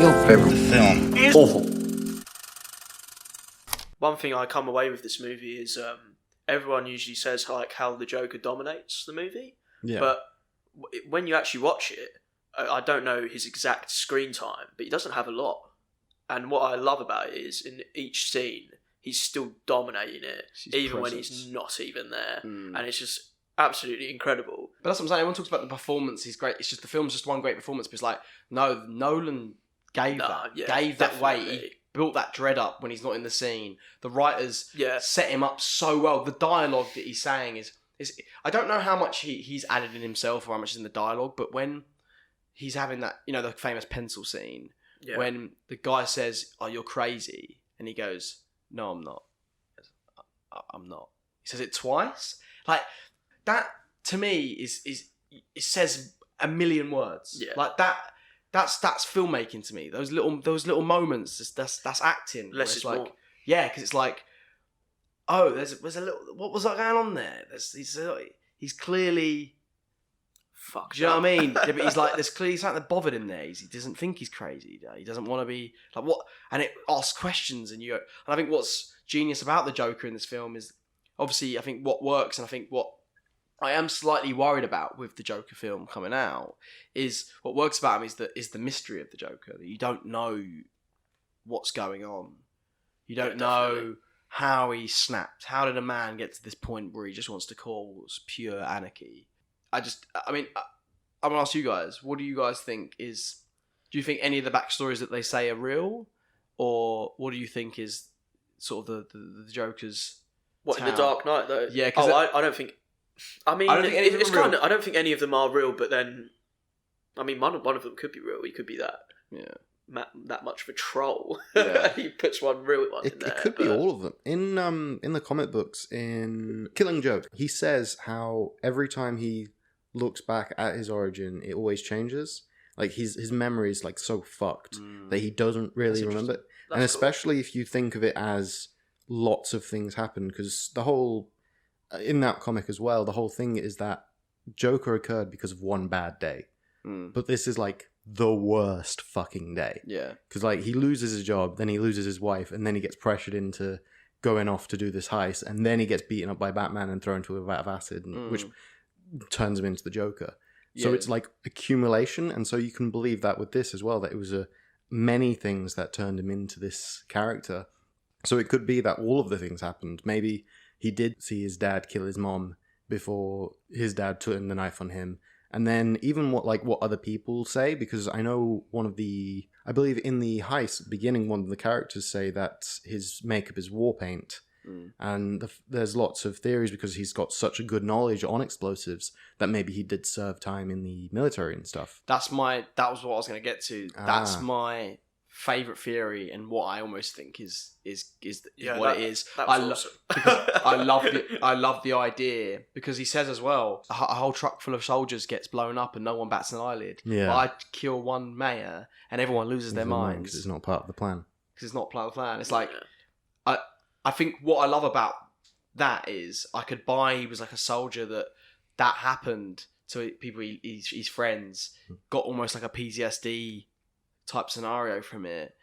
Your favorite film is awful. One thing I come away with this movie is everyone usually says like how the Joker dominates the movie, but when you actually watch it, I don't know his exact screen time, but he doesn't have a lot. And what I love about it is in each scene, he's still dominating it, even when he's not even there, and it's just absolutely incredible. But that's what I'm saying. Everyone talks about the performance. He's great. It's just the film's just one great performance. But it's like, no, Nolan gave that weight. He built that dread up when he's not in the scene. The writers set him up so well. The dialogue that he's saying is I don't know how much he's added in himself or how much is in the dialogue, but when he's having that, you know, the famous pencil scene, when the guy says, "Oh, you're crazy," and he goes, "No, I'm not. I'm not." He says it twice. Like that to me is it says a million words. Yeah. Like that. That's filmmaking to me. Those little moments. That's acting. Less is like, more. Yeah, because it's like, oh, there's a little. What was that going on there? He's clearly. Fuck. Do you know what I mean? Yeah, but he's like, there's clearly something that bothered him there. He doesn't think he's crazy. He doesn't want to be like what, and it asks questions, and I think what's genius about the Joker in this film is obviously I think what works, and I think what I am slightly worried about with the Joker film coming out is what works about him is the mystery of the Joker, that you don't know what's going on. You don't know how he snapped. How did a man get to this point where he just wants to cause pure anarchy? I'm going to ask you guys, what do you guys think do you think any of the backstories that they say are real? Or what do you think is sort of the Joker's What, in The Dark Knight though? Yeah. I don't think... I mean, I don't think any of them it's are real. kind of... I don't think any of them are real, but then... I mean, one of them could be real. He could be that... Yeah. That much of a troll. Yeah. He puts one real one in there. It could be all of them. In the comic books, in Killing Joke, he says how every time he looks back at his origin, it always changes. Like his memory is like so fucked that he doesn't really remember it. And especially if you think of it as lots of things happen, because the whole in that comic as well, the whole thing is that Joker occurred because of one bad day. But this is like the worst fucking day. Yeah. Because like he loses his job, then he loses his wife, and then he gets pressured into going off to do this heist, and then he gets beaten up by Batman and thrown into a vat of acid, which turns him into the Joker. Yeah. So it's like accumulation, and so you can believe that with this as well, that it was many things that turned him into this character. So it could be that all of the things happened. Maybe he did see his dad kill his mom before his dad turned the knife on him. And then even what other people say, because I know I believe in the heist at the beginning, one of the characters say that his makeup is war paint. And there's lots of theories because he's got such a good knowledge on explosives that maybe he did serve time in the military and stuff. That was what I was going to get to. That's my favourite theory, and what I almost think is what it is. Awesome. I love the idea, because he says as well, a whole truck full of soldiers gets blown up and no one bats an eyelid. Yeah. But I kill one mayor and everyone loses their minds. Because it's not part of the plan. It's like, I think what I love about that is I could buy he was like a soldier that happened to people, his friends, got almost like a PTSD type scenario from it,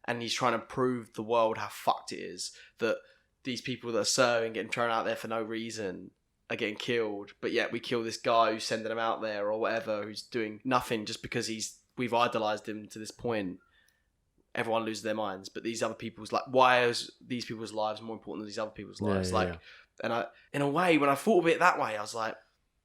and he's trying to prove the world how fucked it is, that these people that are serving, getting thrown out there for no reason, are getting killed, but yet we kill this guy who's sending them out there or whatever, who's doing nothing just because we've idolized him to this point. Everyone loses their minds, but these other people's, like, why is these people's lives more important than these other people's lives? And I, in a way, when I thought of it that way, I was like,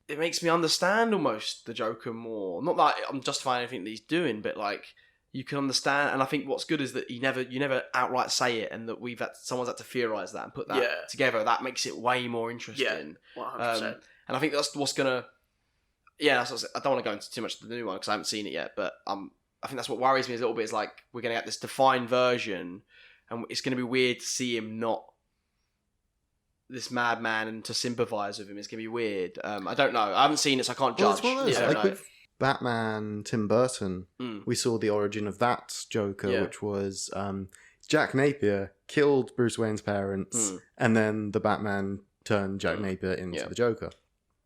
it makes me understand almost the Joker more. Not that I'm justifying anything that he's doing, but like, you can understand. And I think what's good is that you never outright say it, and that someone's had to theorize that and put that together. That makes it way more interesting. Yeah, 100%. And I think that's what's gonna. Yeah, I don't want to go into too much of the new one because I haven't seen it yet, but I think that's what worries me a little bit, is like, we're going to get this defined version, and it's going to be weird to see him not this madman and to sympathise with him. It's going to be weird. I don't know. I haven't seen it, so I can't judge. Like with Batman, Tim Burton, we saw the origin of that Joker, which was Jack Napier killed Bruce Wayne's parents, and then the Batman turned Jack Napier into the Joker.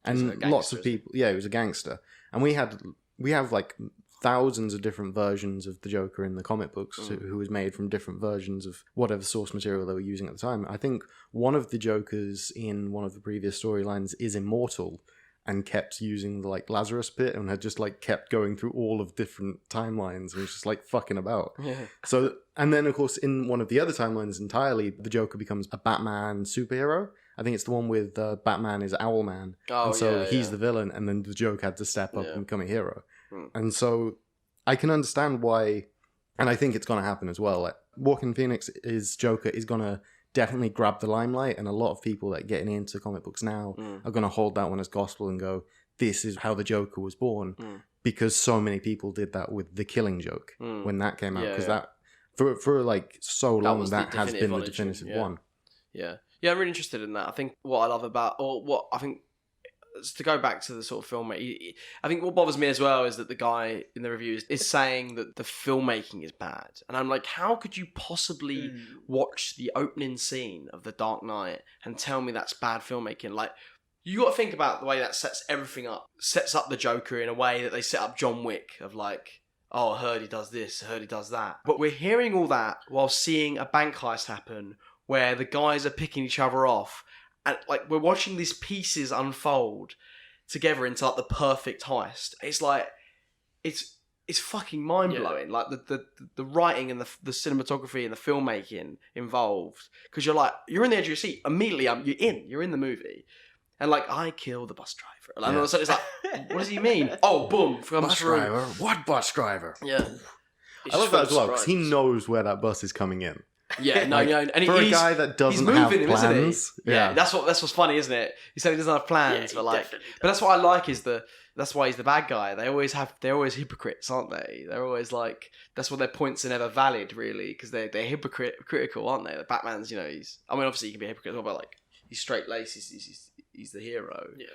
And lots of people... Yeah, he was a gangster. And we have like thousands of different versions of the Joker in the comic books who was made from different versions of whatever source material they were using at the time. I think one of the Jokers in one of the previous storylines is immortal and kept using the like Lazarus pit and had just like kept going through all of different timelines and was just like fucking about. Yeah. So, and then of course in one of the other timelines entirely, the Joker becomes a Batman superhero. I think it's the one with Batman is Owlman. Oh, and so yeah, he's the villain, and then the Joker had to step up and become a hero. Hmm. And so I can understand why, and I think it's going to happen as well. Like, Joaquin Phoenix's Joker is going to definitely grab the limelight, and a lot of people that are getting into comic books now are going to hold that one as gospel and go, this is how the Joker was born, because so many people did that with The Killing Joke when that came out, because that for like so long that has been the definitive one. Yeah, I'm really interested in that. I think what I love about, or what I think, to go back to the sort of filmmaking, I think what bothers me as well is that the guy in the reviews is saying that the filmmaking is bad. And I'm like, how could you possibly watch the opening scene of The Dark Knight and tell me that's bad filmmaking? Like, you got to think about the way that sets everything up. Sets up the Joker in a way that they set up John Wick, of like, oh, I heard he does this, I heard he does that. But we're hearing all that while seeing a bank heist happen where the guys are picking each other off. And like, we're watching these pieces unfold together into like the perfect heist. It's like, it's fucking mind blowing. Yeah. Like the writing and the cinematography and the filmmaking involved. Because you're in the edge of your seat immediately. You're in the movie, and like, I kill the bus driver. And all of a sudden it's like, what does he mean? Oh, boom! Bus driver? What bus driver? Yeah, I love that as well because he knows where that bus is coming in. Yeah, no, and for a guy that doesn't have plans, isn't he? Yeah, that's what's funny, isn't it? He said he doesn't have plans, but like, but that's what I like is that's why he's the bad guy. They're always hypocrites, aren't they? They're always like, that's why their points are never valid, really, because they're hypocritical, aren't they? The Batman's, obviously he can be a hypocrite, but like, he's straight laced, he's the hero. Yeah.